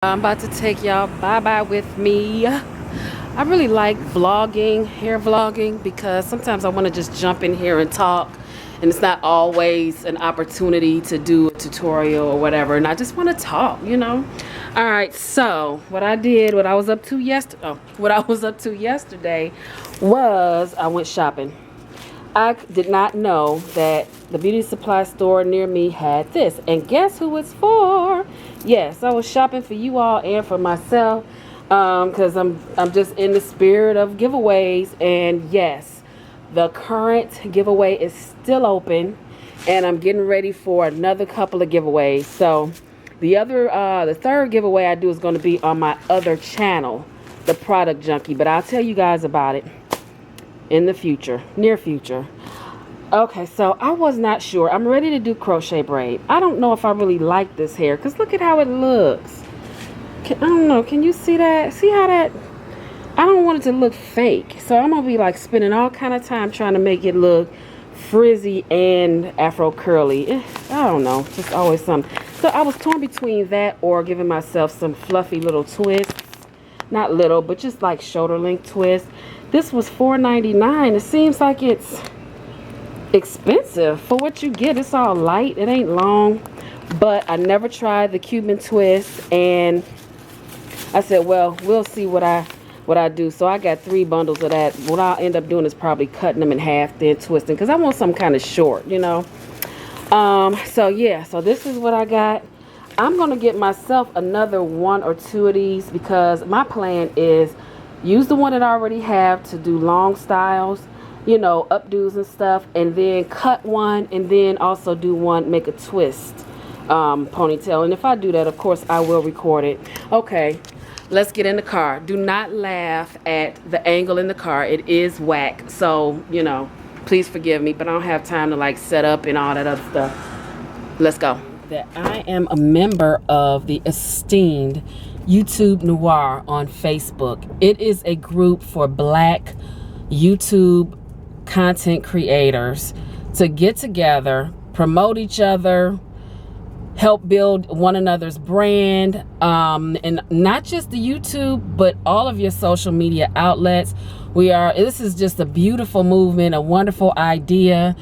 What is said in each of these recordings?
I'm about to take y'all bye-bye with me. I really like vlogging, hair vlogging, because sometimes I want to just jump in here and talk, and it's not always an opportunity to do a tutorial or whatever, and I just want to talk, you know. All right, so what I was up to yesterday was I went shopping. I did not know that the beauty supply store near me had this, and guess who it's for? Yes, I was shopping for you all and for myself, because I'm just in the spirit of giveaways. And yes, the current giveaway is still open, and I'm getting ready for another couple of giveaways. So the third giveaway I do is going to be on my other channel, the Product Junkie, but I'll tell you guys about it in the future, near future. Okay, so I was not sure. I'm ready to do crochet braid. I don't know if I really like this hair, because look at how it looks. I don't know, can you see that? See how that, I don't want it to look fake. So I'm gonna be like spending all kind of time trying to make it look frizzy and afro curly. I don't know, just always something. So I was torn between that or giving myself some fluffy little twists. Not little, but just like shoulder length twist. This was $4.99. It seems like it's expensive for what you get. It's all light, it ain't long, but I never tried the Cuban twist, and I said, well, we'll see what I do. So I got 3 bundles of that. What I'll end up doing is probably cutting them in half, then twisting, because I want some kind of short, you know. So yeah, so this is what I got. I'm gonna get myself another 1 or 2 of these, because my plan is use the one that I already have to do long styles, you know, updos and stuff, and then cut one, and then also do one, make a twist ponytail. And if I do that, of course I will record it. Okay, let's get in the car. Do not laugh at the angle in the car. It is whack, so you know, please forgive me, but I don't have time to like set up and all that other stuff. Let's go. That I am a member of the esteemed YouTube Noir on Facebook. It is a group for Black YouTube content creators to get together, promote each other, help build one another's brand, and not just the YouTube, but all of your social media outlets. This is just a beautiful movement, a wonderful idea.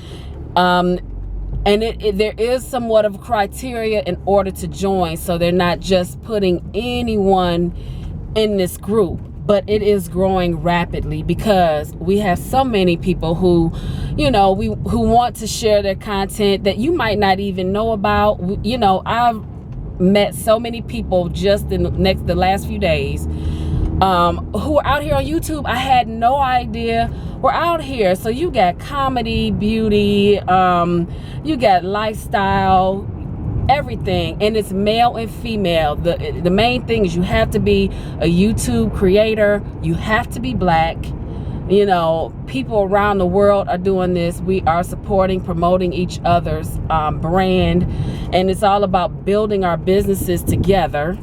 And there is somewhat of criteria in order to join, so they're not just putting anyone in this group, but it is growing rapidly, because we have so many people who, you know, who want to share their content that you might not even know about. You know, I've met so many people just in the last few days who are out here on YouTube. I had no idea we're out here. So you got comedy, beauty, you got lifestyle, everything, and it's male and female. The main thing is you have to be a YouTube creator, you have to be Black. You know, people around the world are doing this. We are supporting, promoting each other's brand, and it's all about building our businesses together.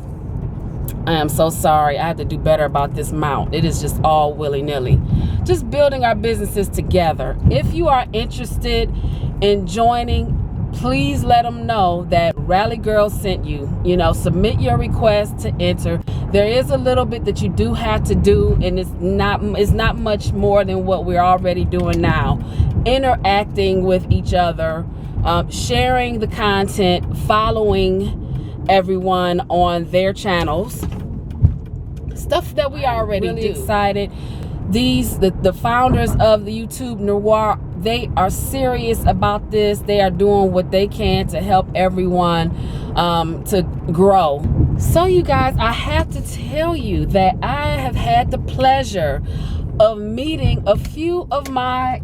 I am so sorry, I have to do better about this mount. It is just all willy-nilly. Just building our businesses together. If you are interested in joining, please let them know that Rallygirl sent you. You know, submit your request to enter. There is a little bit that you do have to do, and it's not much more than what we're already doing now. Interacting with each other, sharing the content, following everyone on their channels, stuff that we already do. Excited. The founders of the YouTube Noir, they are serious about this. They are doing what they can to help everyone to grow. So you guys, I have to tell you that I have had the pleasure of meeting a few of my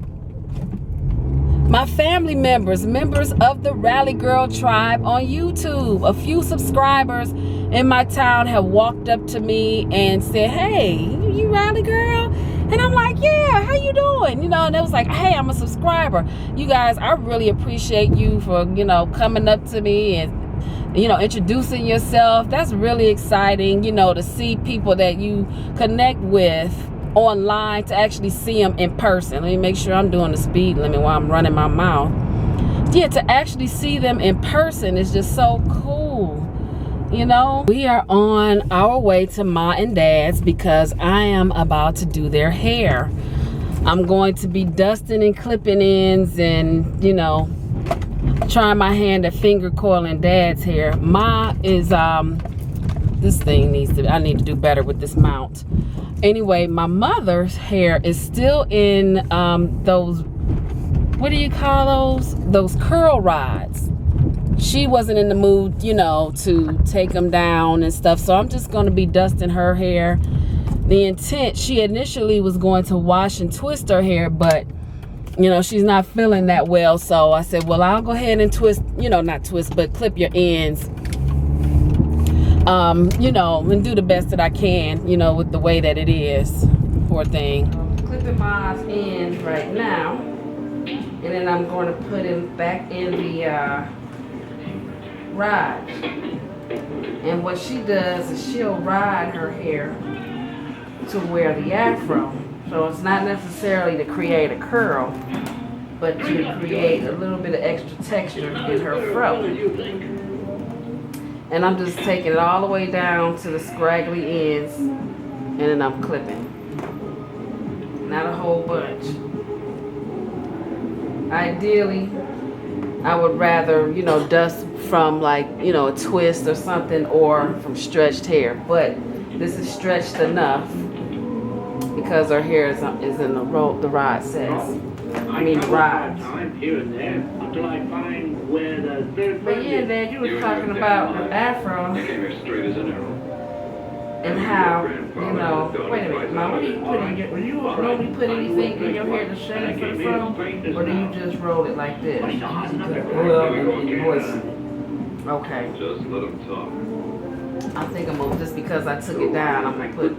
family members of the Rallygirl tribe on YouTube. A few subscribers in my town have walked up to me and said, hey, you Rallygirl? And I'm like, yeah, how you doing? You know, and it was like, hey, I'm a subscriber. You guys, I really appreciate you for, you know, coming up to me and, you know, introducing yourself. That's really exciting, you know, to see people that you connect with online, to actually see them in person. Let me make sure I'm doing the speed limit while I'm running my mouth. Yeah, to actually see them in person is just so cool. you know. We are on our way to Ma and Dad's because I am about to do their hair. I'm going to be dusting and clipping ends and, you know, trying my hand at finger coiling Dad's hair. Ma is, this thing needs to, I need to do better with this mount. Anyway, my mother's hair is still in those, what do you call those? Those curl rods. She wasn't in the mood, you know, to take them down and stuff. So I'm just going to be dusting her hair. The intent, she initially was going to wash and twist her hair, but, you know, she's not feeling that well. So I said, well, I'll go ahead and twist, you know, not twist, but clip your ends. You know, and do the best that I can, you know, with the way that it is. Poor thing. I'm clipping my ends right now. And then I'm going to put him back in the rod. And what she does is she'll ride her hair to wear the afro. So it's not necessarily to create a curl, but to create a little bit of extra texture in her fro. And I'm just taking it all the way down to the scraggly ends, and then I'm clipping. Not a whole bunch. Ideally, I would rather, you know, dust from like, you know, a twist or something, or from stretched hair. But this is stretched enough because her hair is in the rod says. I mean rod. But yeah, Dad, you were talking about the afro and how, you know, wait a minute, Mom, what do you put in your, do you normally put anything in your hair to shade it for the fro, or do you just roll it like this? Well, and moisten it. Okay. Just let them talk. I think I'm gonna, just because I took it down, I'm gonna put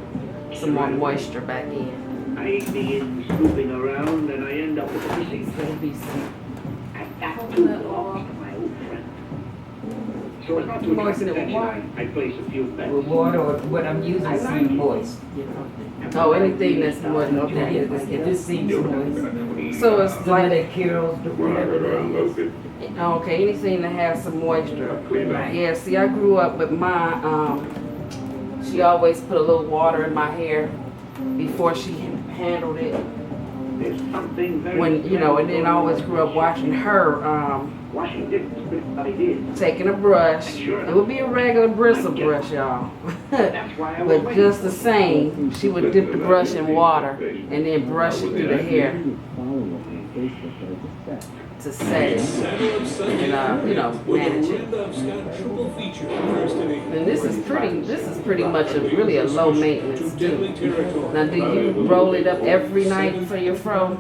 some more moisture back in. I begin scooping around and I end up with a It's gonna be some I've got to talk to my old friend. So as not to Moisten it with water. I place a few bets. With water, or what I'm using seems moist. Oh, anything that's more than Okay, okay. if this seems moist. So it's Some of like, that Carol's, whatever that is. okay, anything that has some moisture. Yeah, see, I grew up with my, she always put a little water in my hair before she handled it. There's something very When, you know, and then I always grew up watching her, washing dishes, I did. taking a brush. It would be a regular bristle brush, y'all. That's why I was But just the same, she would dip the brush in water and then brush it through the hair to set it and, you know, manage it. And this is pretty much really a low maintenance too. Now, do you roll it up every night for your fro?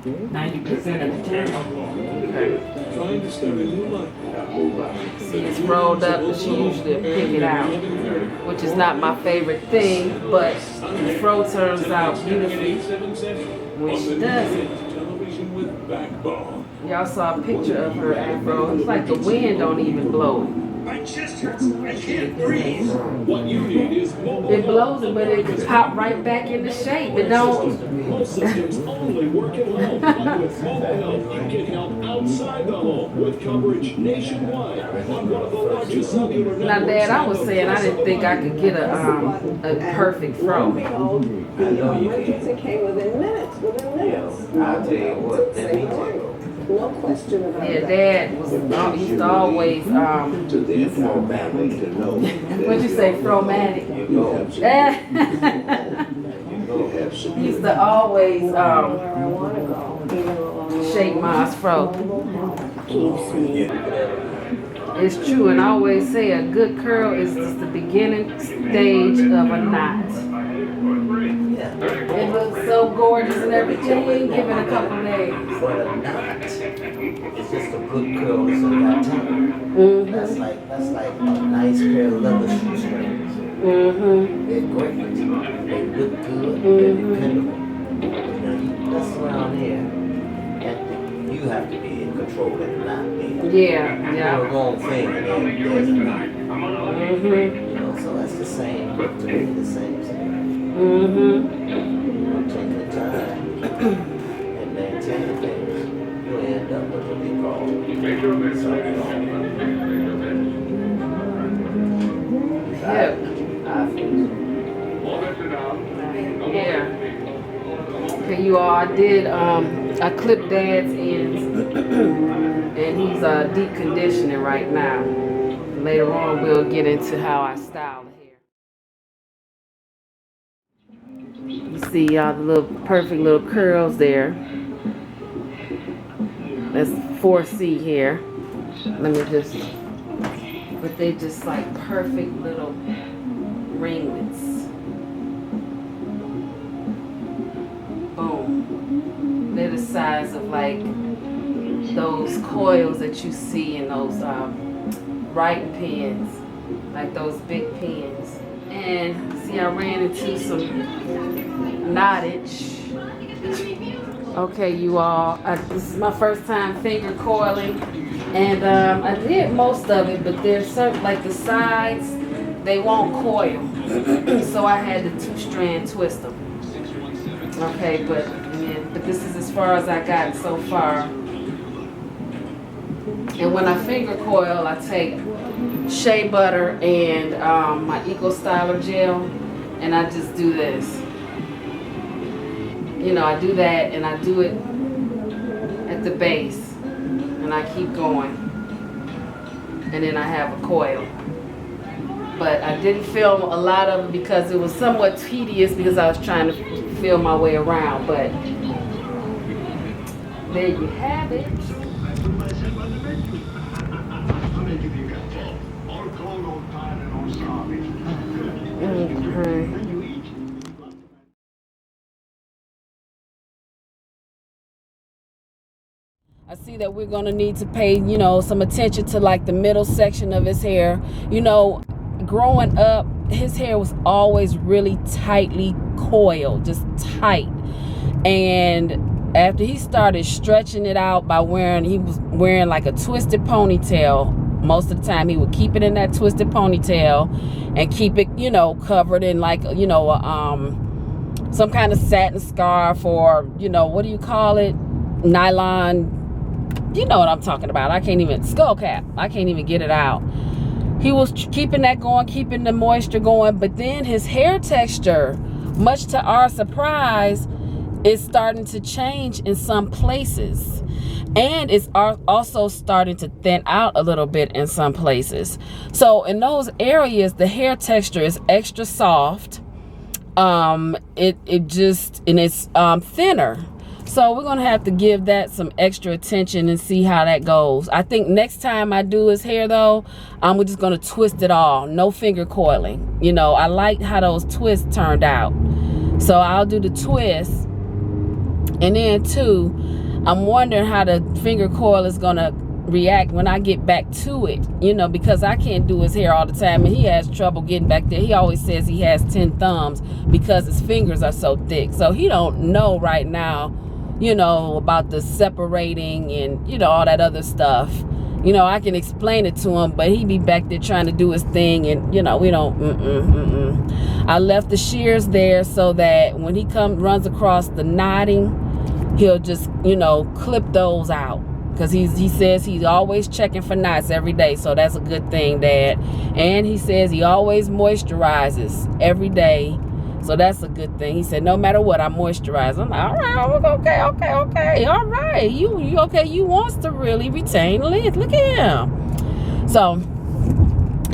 90% of the time. Okay. See, it's rolled up, but she usually pick it out, which is not my favorite thing, but the fro turns out beautifully when she does it. Y'all saw a picture of her afro. It's like the wind don't even blow it. My chest hurts. I can't breathe. What you need is mobile. It blows it, but it can pop right back into shape. It don't. Most systems only work at home. But with mobile help, you can help outside the home with coverage nationwide on one of the largest cellular networks. Now, Dad, I was saying I didn't think I could get a perfect fro. I know you can. It came within minutes, I'll tell you what, let me tell you. No question about Yeah, that. Dad was used to always To the formatting to know. what'd you say, fromatic? You go have some. You go have some. He used to always Where I want to go, even along shake my fro. keeps me. It's true, and I always say a good curl is just the beginning stage of a knot. It looks so gorgeous and everything. Give it a couple days. But a knot is just a good curl that's in that time. That's like a nice pair of leather shoestrings. They're great. They look good. They're dependable. You know, you mess around here, and you have to be in control of the knot. Yeah, The yeah. wrong thing, and then there's a knot. You know, so that's the same. To me, the same thing. You know, taking the time and maintaining things, you'll end up with what they call I feel Yeah. Okay, you all, I did, I clipped Dad's ends, and he's deep conditioning right now. Later on, we'll get into how I style the hair. You see y'all, the little perfect little curls there. That's 4C hair. Let me just, but they just like perfect little ringlets. Boom. They're the size of like those coils that you see in those writing pens, like those big pens. And see, I ran into some knottage. Okay, you all, this is my first time finger coiling, and I did most of it, but there's certain, like the sides, they won't coil, so I had to 2-strand twist them. Okay, but this is as far as I got so far. And when I finger coil, I take shea butter and my Eco Styler gel, and I just do this. You know, I do that, and I do it at the base, and I keep going, and then I have a coil. But I didn't film a lot of it because it was somewhat tedious because I was trying to feel my way around, but there you have it. Okay. I see that we're gonna need to pay, you know, some attention to like the middle section of his hair. You know, growing up, his hair was always really tightly coiled, just tight. And after he started stretching it out by he was wearing like a twisted ponytail. Most of the time he would keep it in that twisted ponytail and keep it, you know, covered in like, you know, some kind of satin scarf, or, you know, what do you call it? Nylon, you know what I'm talking about. I can't even, skull cap. I can't even get it out. He was keeping that going, keeping the moisture going, but then his hair texture, much to our surprise, is starting to change in some places. And it's also starting to thin out a little bit in some places. So in those areas, the hair texture is extra soft. It's thinner. So we're gonna have to give that some extra attention and see how that goes. I think next time I do his hair though, we're just gonna twist it all, no finger coiling. You know, I like how those twists turned out. So I'll do the twist. And then too, I'm wondering how the finger coil is gonna react when I get back to it, you know, because I can't do his hair all the time and he has trouble getting back there. He always says he has 10 thumbs because his fingers are so thick. So he don't know right now, you know, about the separating and, you know, all that other stuff. You know, I can explain it to him, but he be back there trying to do his thing, and, you know, we don't, I left the shears there so that when he runs across the knotting, he'll just, you know, clip those out. Because he says he's always checking for knots every day, so that's a good thing, Dad. And he says he always moisturizes every day, so that's a good thing. He said, no matter what, I moisturize. I'm like, all right, okay. All right, you okay? You wants to really retain length. Look at him. So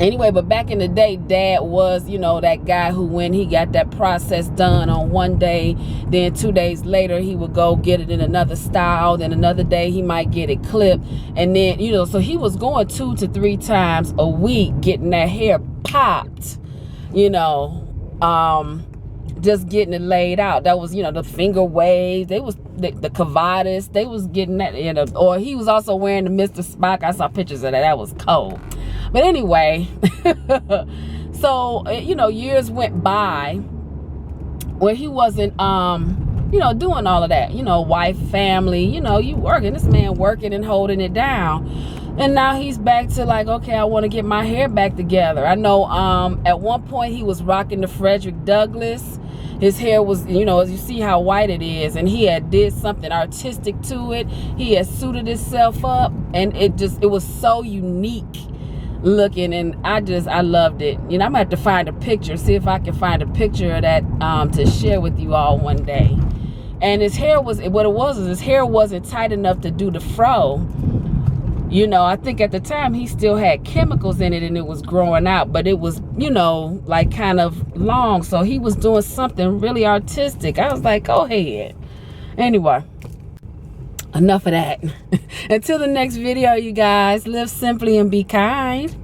anyway, but back in the day, Dad was, you know, that guy who, when he got that process done on one day, then 2 days later he would go get it in another style, then another day he might get it clipped, and then, you know, so he was going 2 to 3 times a week getting that hair popped, you know, just getting it laid out. That was, you know, the finger waves, they was the cavadas, they was getting that, you know, or he was also wearing the Mr. Spock. I saw pictures of that. That was cold. But anyway, so, you know, years went by where he wasn't, you know, doing all of that, you know, wife, family, you know, you working, this man working and holding it down. And now he's back to like, okay, I want to get my hair back together. I know at one point he was rocking the Frederick Douglass. His hair was, you know, as you see how white it is, and he had did something artistic to it. He had suited himself up, and it was so unique. looking, and I loved it. You know, I'm gonna have to find a picture, see if I can find a picture of that to share with you all one day. And his hair was, what it was is his hair wasn't tight enough to do the fro. You know, I think at the time he still had chemicals in it and it was growing out, but it was, you know, like kind of long. So he was doing something really artistic. I was like, go ahead. Anyway, enough of that. Until the next video, you guys, live simply and be kind.